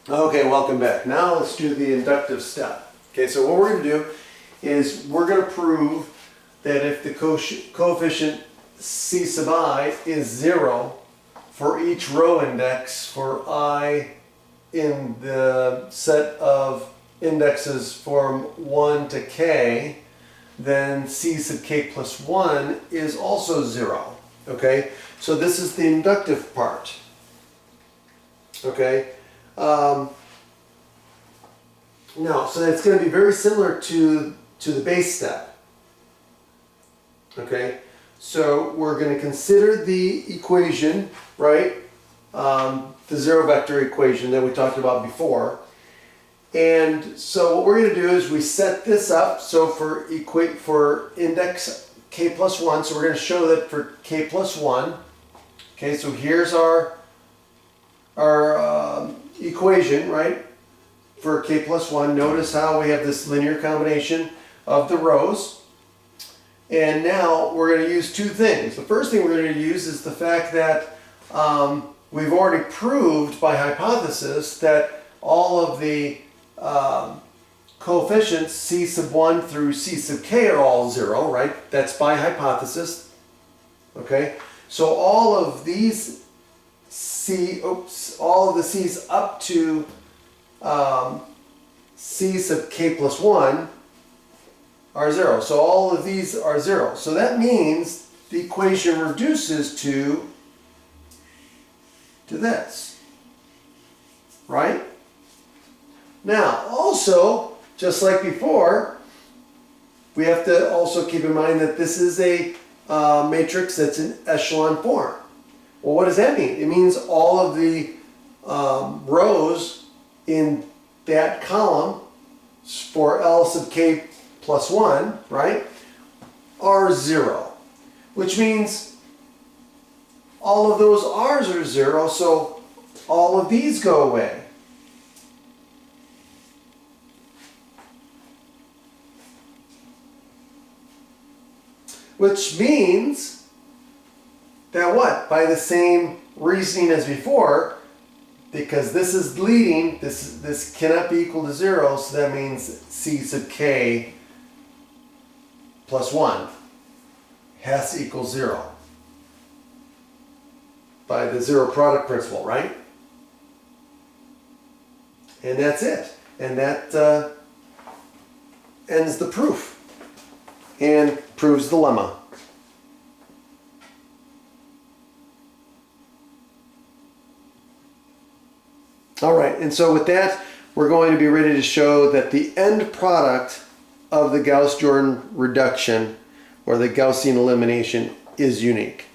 Okay, welcome back. Now let's do the inductive step. Okay, so what we're going to do is we're going to prove that if the coefficient c sub I is 0 for each row index for I in the set of indexes from 1 to k, then c sub k plus 1 is also 0. Okay, so this is the inductive part. Okay. No, so it's going to be very similar to the base step. Okay, so we're going to consider the equation, right? The zero vector equation that we talked about before. And so what we're going to do is we set this up. So for index k plus 1, so we're going to show that for k plus 1. Okay, so here's our equation, right? For k plus 1, notice how we have this linear combination of the rows. And now we're going to use two things. The first thing we're going to use is the fact that we've already proved by hypothesis that all of the coefficients c sub 1 through c sub k are all 0, right? That's by hypothesis. Okay? So all of these all of the c's up to c sub k plus 1 are 0. So all of these are 0. So that means the equation reduces to this. Right? Now, also, just like before, we have to also keep in mind that this is a matrix that's in echelon form. Well, what does that mean? It means all of the rows in that column for L sub k plus 1, right, are 0. Which means all of those r's are 0, so all of these go away. Which means that what? By the same reasoning as before, because this is leading, this cannot be equal to 0, so that means c sub k plus 1 has to equal 0 by the zero product principle, right? And that's it. And that ends the proof and proves the lemma. All right, and so with that, we're going to be ready to show that the end product of the Gauss-Jordan reduction or the Gaussian elimination is unique.